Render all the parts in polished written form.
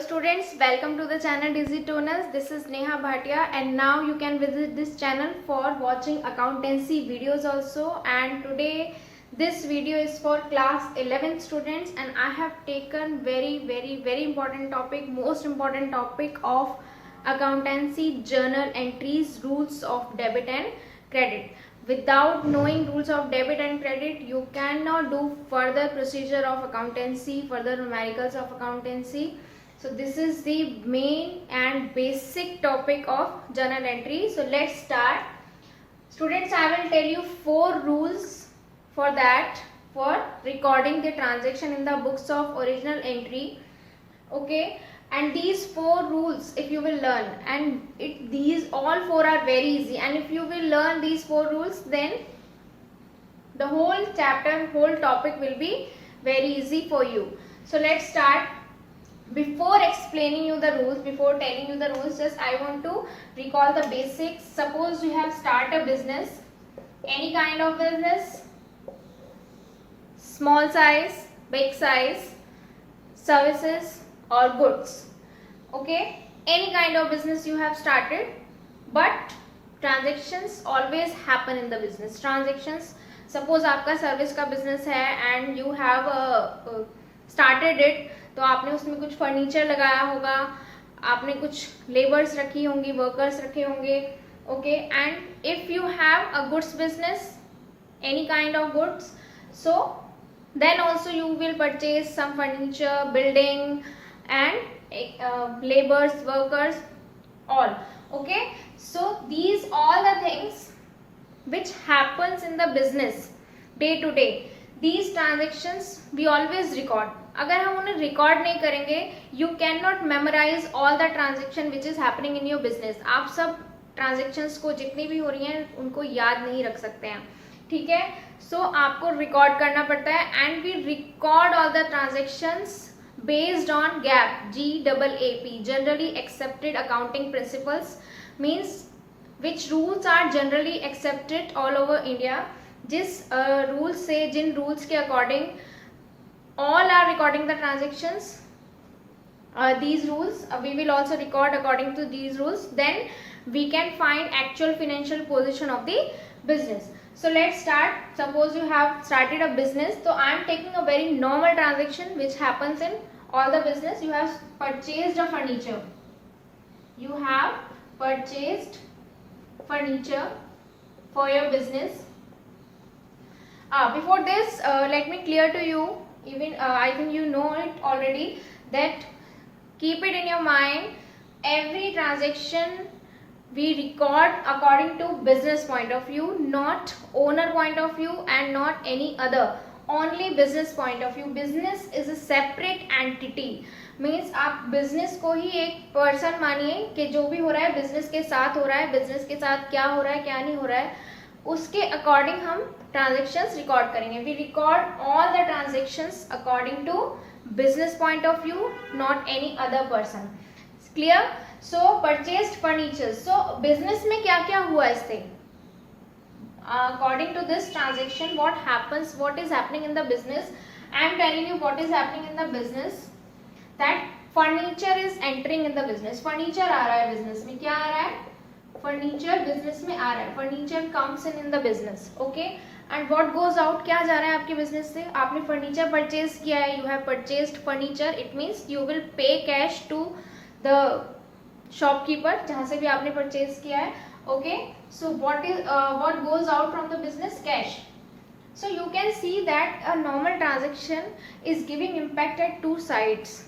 students, welcome to the channel Digitonals. This is Neha Bhatia and now you can visit this channel for watching accountancy videos also. And today this video is for class 11 students and I have taken very important topic, most important topic of accountancy journal entries, rules of debit and credit. Without knowing rules of debit and credit, you cannot do further procedure of accountancy, further numericals of accountancy. So this is the main and basic topic of journal entry. So let's start. Students, I will tell you 4 rules for that, for recording the transaction in the books of original entry. Okay. And these 4 rules if you will learn, and these all 4 are very easy, and if you will learn these 4 rules, then the whole chapter, whole topic will be very easy for you. So let's start. Before explaining you the rules, before telling you the rules, just I want to recall the basics. Suppose you have started a business, any kind of business, small size, big size, services or goods. Okay, any kind of business you have started, but transactions always happen in the business. Transactions, suppose आपका service का business है and you have started it, तो आपने उसमें कुछ furniture लगाया होगा, आपने कुछ लेबर्स रखी होंगी, वर्कर्स रखे होंगे. Okay, and if you have a goods business, any kind of goods, so then also you will purchase some furniture, building and laborers, workers, all. Okay, so these all the things which happens in the business day to day, these transactions we always record. अगर हम उन्हें record नहीं करेंगे, you cannot memorize all the transaction which is happening in your business. आप सब transactions को जितनी भी हो रही हैं उनको याद नहीं रख सकते हैं. ठीक है, सो आपको रिकॉर्ड करना पड़ता है and we record all the transactions based on GAAP, GAAP, generally accepted accounting principles, means which rules are generally accepted all over India. जिस रूल्स से, जिन रूल्स के according all are recording the transactions, these rules we will also record according to these rules, then we can find actual financial position of the business. So let's start. Suppose you have started a business, so I am taking a very normal transaction which happens in all the business. You have purchased a furniture, you have purchased furniture for your business. Before this, let me clear to you, even I think you know it already, that keep it in your mind, every transaction we record according to business point of view, not owner point of view and not any other, only business point of view. Business is a separate entity, means आप business को ही एक person मानिए कि जो भी हो रहा है business के साथ हो रहा है, business के साथ क्या हो रहा है क्या नहीं हो रहा है, उसके अकॉर्डिंग हम ट्रांजेक्शंस रिकॉर्ड करेंगे. We record all the transactions according to business point of view, not any other person. Clear? So purchased furniture, so business में क्या क्या हुआ इससे, according to this transaction what happens, what is happening in the business. I am telling you what is happening in the business, that furniture is entering in the business. Furniture आ रहा है business में, क्या आ रहा है, furniture business में आ रहा है, furniture comes in the business. Okay, and what goes out, क्या जा रहा है आपके बिजनेस से, आपने फर्नीचर परचेज किया है, you have purchased furniture, it means you will pay cash to the shopkeeper जहां से भी आपने परचेज किया है. Okay, so what goes out from the business, cash. So you can see that a normal transaction is giving impact at 2 sides.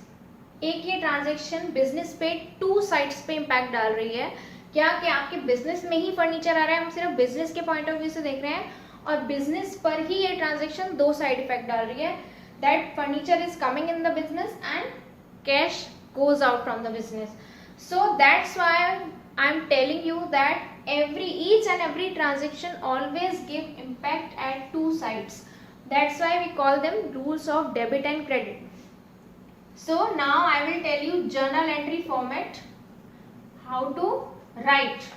एक ये transaction business पे 2 sides पे इम्पैक्ट डाल रही है. क्या कि आपके बिजनेस में ही फर्नीचर आ रहा है, हम सिर्फ बिजनेस के पॉइंट ऑफ व्यू से देख रहे हैं, और बिजनेस पर ही ये ट्रांजेक्शन 2 साइड इफेक्ट डाल रही है. That furniture is coming in the business and cash goes out from the business. So that's why I am telling you that each and every transaction always give impact at 2 sides. That's why we call them rules of debit and credit. So now I will tell you journal entry format, how to write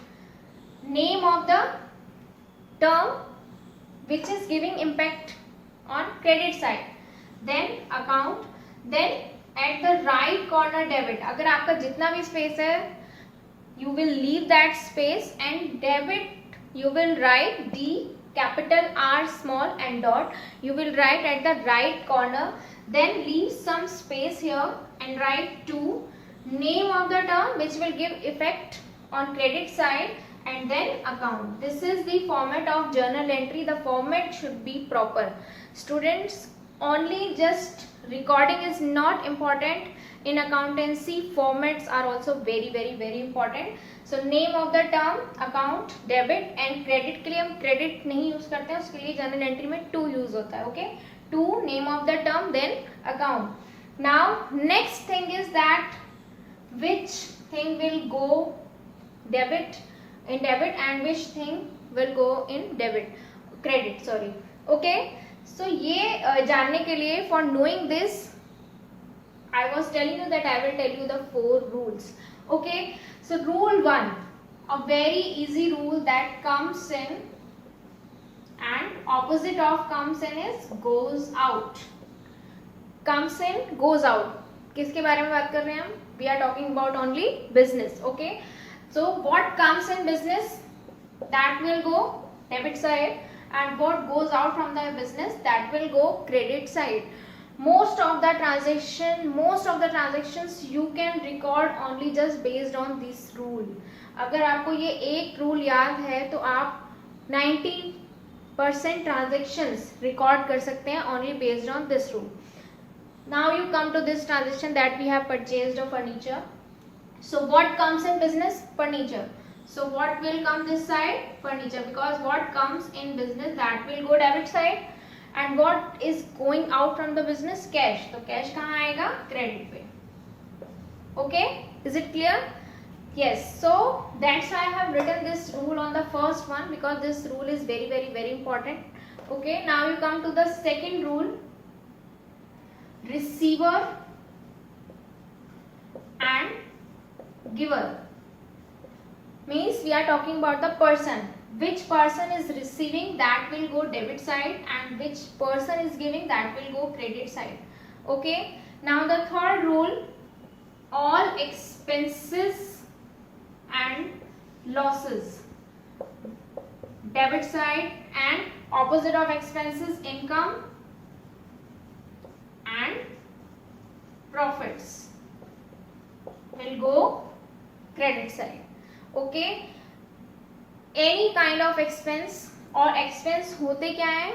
name of the term which is giving impact on credit side, then account, then at the right corner debit. अगर आपका जितना भी space है, you will leave that space, and debit you will write the capital R small and dot. You will write at the right corner, then leave some space here and write to name of the term which will give effect on credit side, and then account. This is the format of journal entry. The format should be proper. Students, only just recording is not important. In accountancy, formats are also very important. So name of the term, account, debit, and credit के लिए हम credit नहीं use करते हैं, उसके लिए journal entry में to use होता है. Okay, to, name of the term, then account. Now next thing is that which thing will go debit in debit and which thing will go in credit, sorry. Okay, so ये जानने के लिए, for knowing this, I was telling you that I will tell you the 4 rules. Okay, so rule 1, a very easy rule that comes in and opposite of comes in is goes out. Comes in, goes out. किसके बारे में बात कर रहे हैं हम? We are talking about only business. Okay, so what comes in business, that will go debit side, and what goes out from the business, that will go credit side. Most of the transactions you can record only just based on this rule. अगर आपको ये एक rule याद है तो आप 90% transactions record कर सकते हैं only based on this rule. Now you come to this transaction that we have purchased a furniture. So what comes in business? Furniture. So what will come this side? Furniture, because what comes in business, that will go debit side, and what is going out from the business? Cash. तो cash कहाँ आएगा? Credit पे. Okay, is it clear? Yes. So that's why I have written this rule on the first one, because this rule is very important. Okay, now you come to the second rule. Receiver and giver. Means we are talking about the person. Which person is receiving, that will go debit side, and which person is giving, that will go credit side. Okay, now the third rule, all expenses and losses, debit side, and opposite of expenses, income and profits, will go credit side. Okay, any kind of expense, और expense होते क्या है?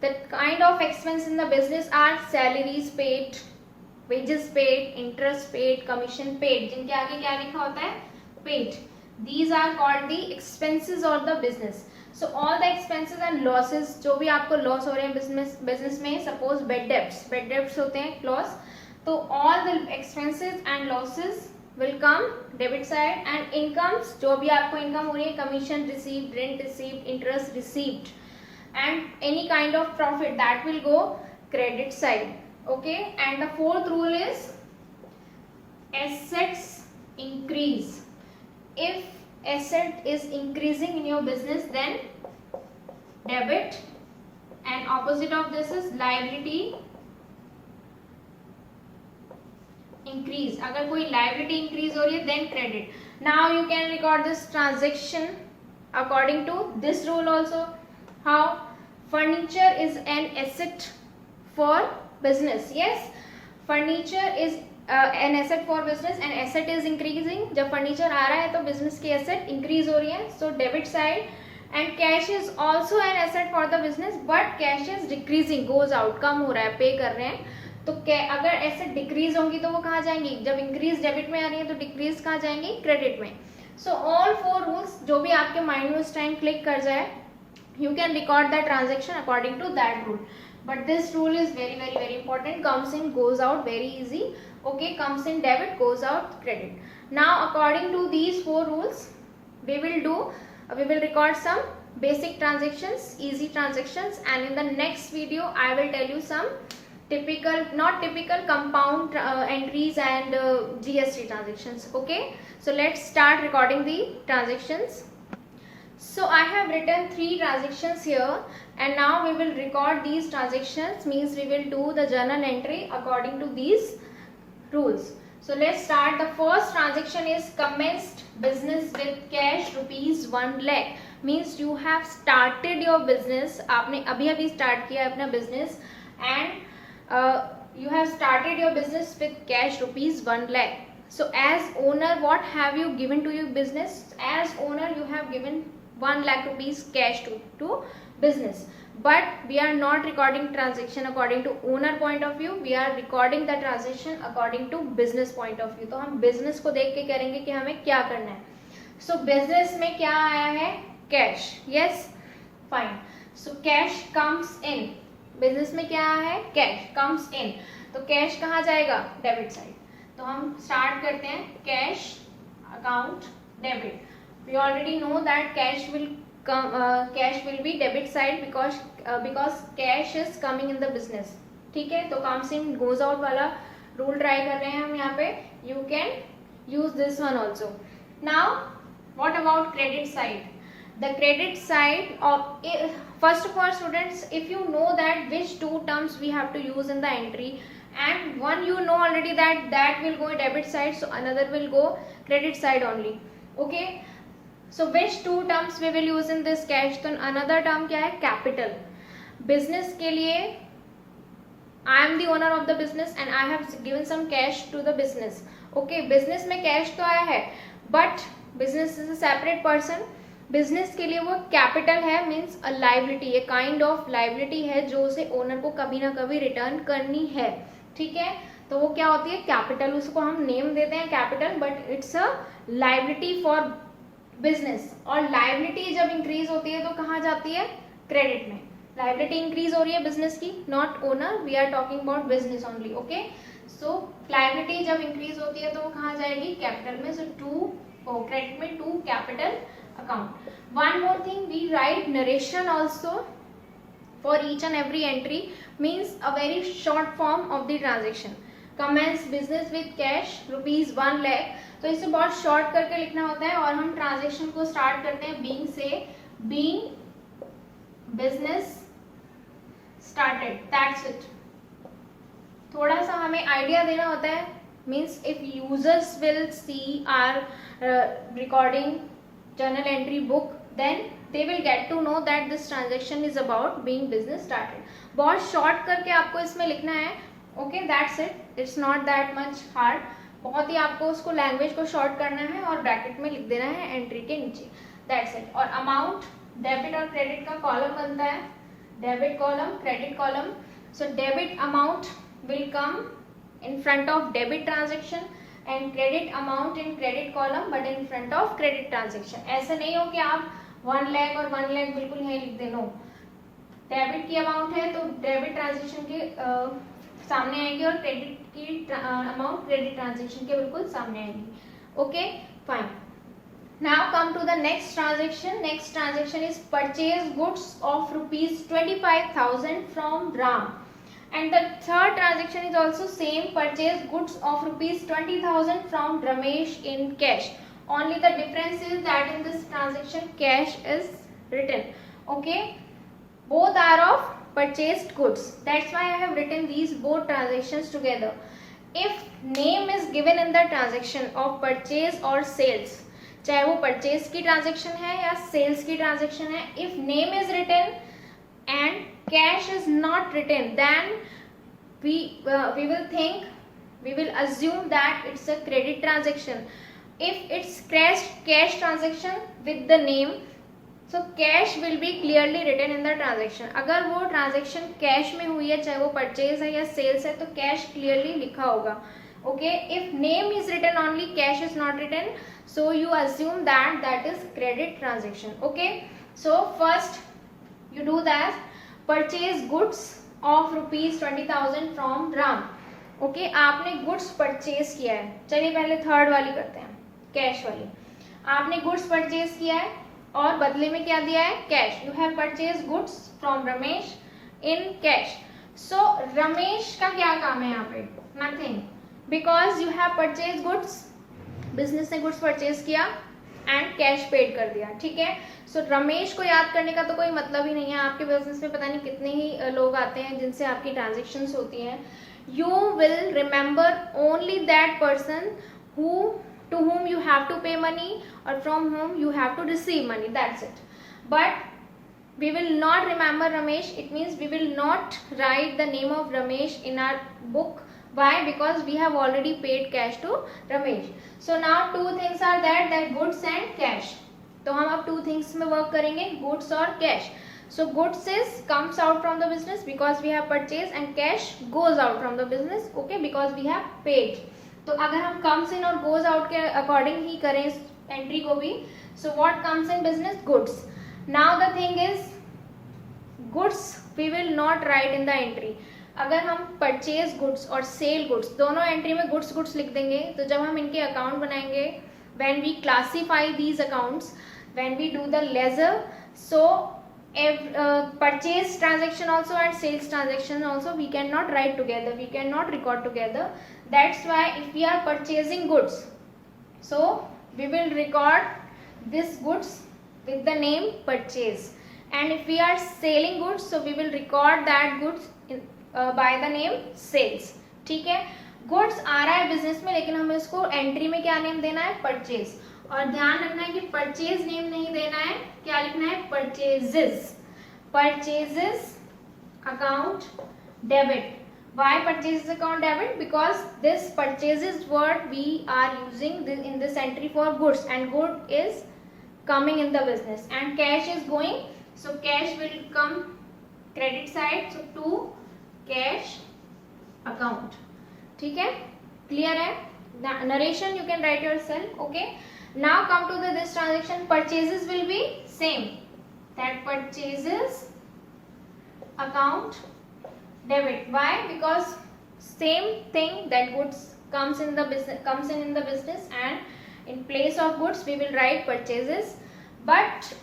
The kind of expense in the business are salaries paid, wages paid, interest paid, commission paid. जिनके आगे क्या लिखा होता है? Paid. These are called the expenses of the business. So all the expenses and losses, जो भी आपको loss हो रहे हैं business में, suppose bad debts होते हैं loss, तो all the expenses and losses will come debit side, and incomes, जो भी आपको income हो रही है, commission received, rent received, interest received, and any kind of profit, that will go credit side. Okay, and the fourth rule is assets increase. If asset is increasing in your business, then debit, and opposite of this is liability increase. अगर कोई liability increase हो रही है, then credit. Now you can record this transaction according to this rule also. How? Furniture is an asset for business. Yes, furniture is an asset for business, and asset is increasing. जब furniture आ रहा है तो business की asset increase हो रही है, so debit side. And cash is also an asset for the business, but cash is decreasing, goes out, कम हो रहा है, पे कर रहे हैं. तो अगर एसेट डिक्रीज होंगी तो वो कहाँ जाएंगी? जब इंक्रीज डेबिट में आ रही है तो डिक्रीज कहाँ जाएंगी? क्रेडिट में. सो ऑल 4 रूल्स जो भी आपके माइंड में उस टाइम क्लिक कर जाए, you can record the transaction according to that rule. But this rule is very important. Comes in, goes out, very easy. Okay, comes in debit, goes out credit. Now according to these 4 rules we will record some basic transactions, easy transactions, and in the next video I will tell you some not typical compound entries and GST transactions. Okay, so let's start recording the transactions. So I have written 3 transactions here, and now we will record these transactions. Means we will do the journal entry according to these rules. So let's start. The first transaction is commenced business with cash rupees 1 lakh. Means you have started your business. आपने अभी अभी start किया अपना business and you have started your business with cash rupees 1 lakh. So as owner, what have you given to your business? As owner, you have given 1 lakh rupees cash to business. But we are not recording transaction according to owner point of view. We are recording the transaction according to business point of view. तो हम business को देख के करेंगे कि हमें क्या करना है. So business में क्या आया है? Cash. Yes, fine. So cash comes in. Business में क्या आया है? Cash comes in. तो cash कहाँ जाएगा? Debit side. तो हम start करते हैं cash account debit. We already know that cash will be debit side because cash is coming in the business. ठीक है, तो comes in goes out वाला rule try कर रहे हैं हम यहाँ पे. You can use this one also. Now what about credit side? The credit side of, first of all students, if you know that which two terms we have to use in the entry, and one you know already that will go debit side, so another will go credit side only. Okay, so which two terms we will use in this cash? तो another term क्या है? Capital. Business के लिए I am the owner of the business and I have given some cash to the business. Okay, business में cash तो आया है, but business is a separate person. Business के लिए वो capital है, means a liability, a kind of liability है जो उसे owner को कभी ना कभी return करनी है. ठीक है, तो वो क्या होती है? कैपिटल. उसको हम नेम देते हैं capital, but it's a liability for business. और लाइबिलिटी जब इंक्रीज होती है तो कहाँ जाती है? क्रेडिट में. लाइबिलिटी इंक्रीज हो रही है बिजनेस की, not owner, we are talking about business only. Okay, so liability जब इंक्रीज होती है तो वो कहाँ जाएगी? कैपिटल में. सो टू क्रेडिट में to capital account. One more thing, we write narration also for each and every entry, means a very short form of the transaction. Commence business with cash rupees 1 lakh. तो इसे बहुत short करके लिखना होता है और हम transaction को start करते हैं being से, being business started. That's it. थोड़ा सा हमें idea देना होता है. Means if users will see our recording journal entry book, then they will get to know that this transaction is about being business started. बहुत short करके आपको इसमें लिखना है. Okay, that's it. It's not that much hard. बहुत ही आपको उसको language को शॉर्ट करना है और ब्रैकेट में लिख देना है एंट्री के नीचे. That's it. और अमाउंट डेबिट और क्रेडिट का कॉलम बनता है. Debit column, credit column. So debit amount will come in front of debit transaction and credit amount in credit column but in front of credit transaction. ऐसे नहीं हो कि आप 1 लाख और 1 लाख बिल्कुल यहीं लिख देना. डेबिट की अमाउंट है तो डेबिट ट्रांजेक्शन के सामने आएगी और क्रेडिट की अमाउंट क्रेडिट ट्रांजेक्शन के बिल्कुल सामने आएगी. Okay, fine. Now come to the next transaction. Next transaction is purchase goods of rupees 25,000 from Ram. And the third transaction is also same, purchase goods of rupees 20,000 from Ramesh in cash. Only the difference is that in this transaction cash is written. Okay, both are of purchased goods. That's why I have written these both transactions together. If name is given in the transaction of purchase or sales, चाहे वो purchase की transaction है या sales की transaction है, if name is written and cash is not written, then we will assume that it's a credit transaction. If it's cash transaction with the name, so cash will be clearly written in the transaction. अगर वो transaction cash में हुई है, चाहे वो purchase है या sales है, तो cash clearly लिखा होगा. Okay, if name is written only, cash is not written, so you assume that is credit transaction. Okay, so first you do that. Purchase goods of rupees 20,000 from Ram. Okay, आपने goods purchase किया है. चलिए पहले third वाली करते हैं, cash वाली. आपने goods purchase किया है और बदले में क्या दिया है? Cash. You have purchased goods from Ramesh in cash. So Ramesh का क्या काम है यहाँ पे? Nothing, because you have purchased goods. Business ने गुड्स परचेज किया एंड कैश पेड कर दिया. ठीक है, सो रमेश को याद करने का तो कोई मतलब ही नहीं है. आपके बिजनेस में पता नहीं कितने ही लोग आते हैं जिनसे आपकी ट्रांजेक्शन्स होती हैं. you will remember only that person to whom you have to pay money or from whom you have to receive money. That's it. But we will not remember Ramesh. It means we will not write the name of Ramesh in our book. Why? Because we have already paid cash to Ramesh. So now two things are there, that goods and cash. तो हम अब two things में work करेंगे, goods और cash. So goods is comes out from the business because we have purchased, and cash goes out from the business, okay, because we have paid. तो अगर हम comes in और goes out के according ही करें इस entry को भी, so what comes in business? Goods. Now the thing is, goods we will not write in the entry. अगर हम परचेज गुड्स और सेल गुड्स दोनों एंट्री में गुड्स लिख देंगे, तो जब हम इनके अकाउंट बनाएंगे, when we classify these accounts, when we do the ledger, so purchase transaction also and sales transaction also we cannot write together, we cannot record together. That's why if we are purchasing goods, so we will record this goods with the name purchase, and if we are selling goods, so we will record that goods by the name sales. ठीक है, goods आ रहा है business में, लेकिन हमें उसको entry में क्या नेम देना है? परचेज. और ध्यान रखना है कि परचेज नेम नहीं देना है, क्या लिखना है? Purchases. Purchases account debit. Why purchases account debit? Because this purchases word we are using in this entry for goods, and good is coming in the business and cash is going, so cash will come credit side, so to cash account. ठीक है, clear है? Narration you can write yourself, okay. Now come to this transaction. Purchases will be same, that purchases account debit. Why? Because same thing, that goods comes in the business, and in place of goods we will write purchases. But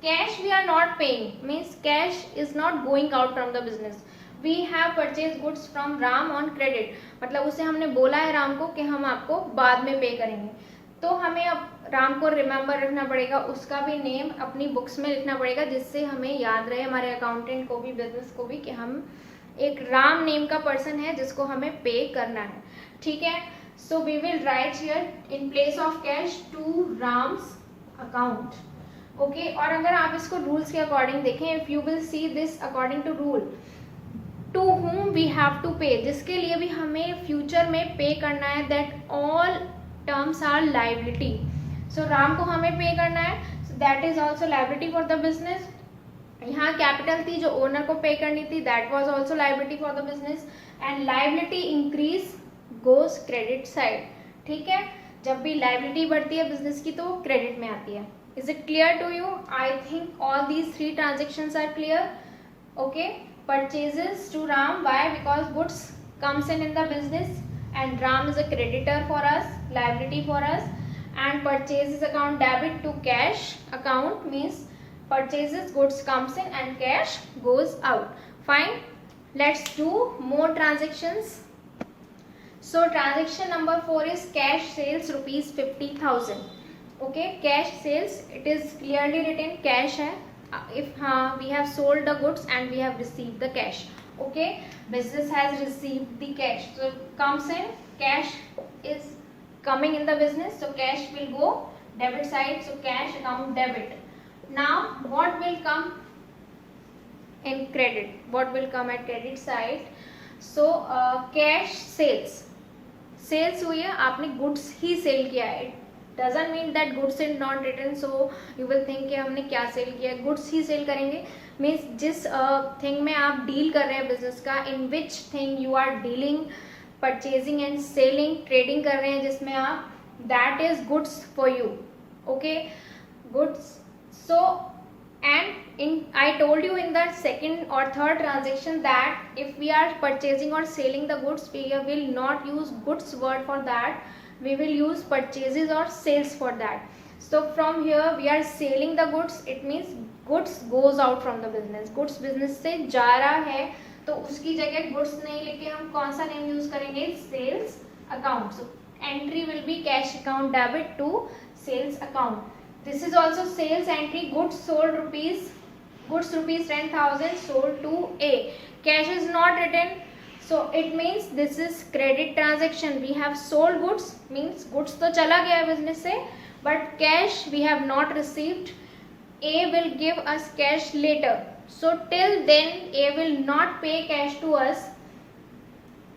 cash we are not paying, means cash is not going out from the business. We have purchased goods from Ram on credit, मतलब उसे हमने बोला है राम को कि हम आपको बाद में पे करेंगे, तो हमें अब राम को रिमेम्बर रखना पड़ेगा, उसका भी नेम अपनी बुक्स में लिखना पड़ेगा, जिससे हमें याद रहे, हमारे अकाउंटेंट को भी, बिजनेस को भी, कि हम एक राम नेम का पर्सन है जिसको हमें पे करना है. ठीक है, so we will write here in place of cash to Ram's account, okay. और अगर आप इसको रूल्स के अकॉर्डिंग देखें, if you will see this according to rule, to whom we have to pay, जिसके लिए भी हमें फ्यूचर में पे करना है, that all terms are liability. So Ram को हमें पे करना है, so that is also liability for the business. यहाँ कैपिटल थी जो ओनर को पे करनी थी, that was also liability for the business, and liability increase goes credit side. ठीक है, जब भी लाइबिलिटी बढ़ती है बिजनेस की तो क्रेडिट में आती है. Is it clear to you? I think all these 3 transactions are clear, okay. Purchases to Ram. Why? Because goods comes in the business and Ram is a creditor for us, liability for us, and purchases account debit to cash account means purchases goods comes in and cash goes out. Fine, let's do more transactions. So transaction number 4 is cash sales rupees 50,000. Okay, cash sales, it is clearly written cash है. If we have sold the goods and we have received the cash, okay, business has received the cash, so comes in, cash is coming in the business, so cash will go debit side, so cash account debit. Now what will come in credit? What will come at credit side? So cash sales हुई है, आपने goods ही sell किया है. Doesn't mean that goods is not return, so you will think कि हमने क्या sell किया है. गुड्स ही सेल करेंगे, मीन्स जिस थिंग में आप डील कर रहे हैं बिजनेस का, in which thing you are dealing, purchasing and selling, trading कर रहे हैं जिसमें आप, that is goods for you, okay. Goods. So and I told you in the second or third transaction that if we are purchasing or selling the goods, we will not use goods word for that, we will use purchases or sales for that. So from here we are selling the goods, it means goods goes out from the business. goods business से जा रहा है, तो उसकी जगह goods नहीं लेके हम कौन सा नेम यूज करेंगे? sales account. So entry will be cash account debit to sales account. This is also sales entry. Goods sold rupees 10,000 sold to A. Cash is not written, So it means this is credit transaction. We have sold goods, means goods तो चला गया है business से, but cash we have not received. A will give us cash later. So till then A will not pay cash to us.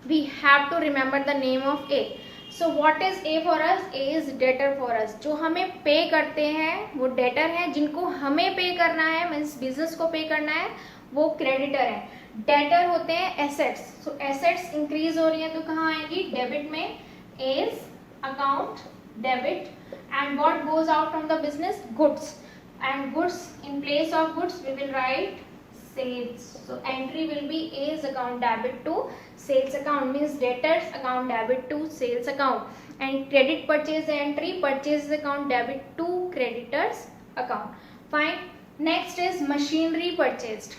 We have to remember the name of A. So what is A for us? A is debtor for us. जो हमें पे करते हैं वो debtor है, जिनको हमें pay करना है मीन्स बिजनेस को पे करना है वो क्रेडिटर है. डेटर होते हैं एसेट्स. सो एसेट्स इंक्रीज हो रही है तो कहाँ आएंगी? डेबिट में. As account debit. And what goes out from the business? Goods. And goods, in place of goods we will write sales. So entry will be A's account debit to sales account, means debtors account debit to sales account. And credit purchase entry, purchase account debit to creditors account. Fine. Next is machinery purchased.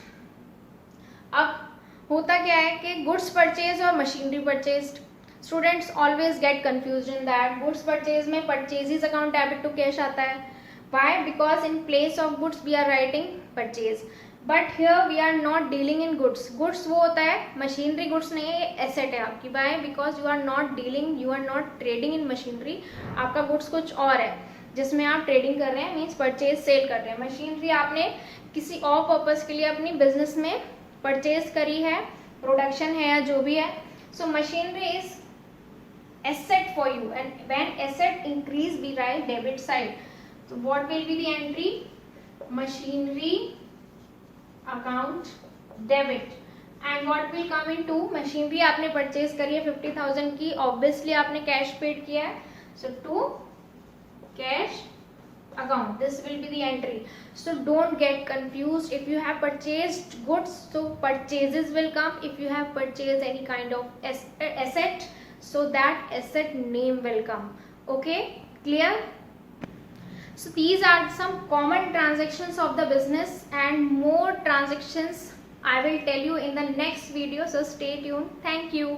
अब होता क्या है कि goods purchase और machinery purchased, students always get confuse in that. Goods purchase में purchases account debit to cash आता है. Why? Because in place of goods we are writing purchase, but here we are not dealing in goods. Goods वो होता है, machinery goods नहीं है, ये asset है आपकी. Why? Because you are not dealing, you are not trading in machinery. आपका goods कुछ और है जिसमें आप ट्रेडिंग कर रहे हैं, मीन्स परचेज सेल कर रहे हैं. मशीनरी आपने किसी और पर्पज के लिए अपनी बिजनेस में परचेज करी है, प्रोडक्शन है या जो भी है. So machinery is asset for you, and when asset increase we write debit side. So what will be the entry? Machinery account debit. And what will come into machinery? आपने purchase करी है 50,000 की, obviously आपने cash paid किया है. So to cash account, this will be the entry. So don't get confused. If you have purchased goods, so purchases will come. If you have purchased any kind of asset, so that asset name will come. Okay, clear? So these are some common transactions of the business, and more transactions I will tell you in the next video, so stay tuned. Thank you.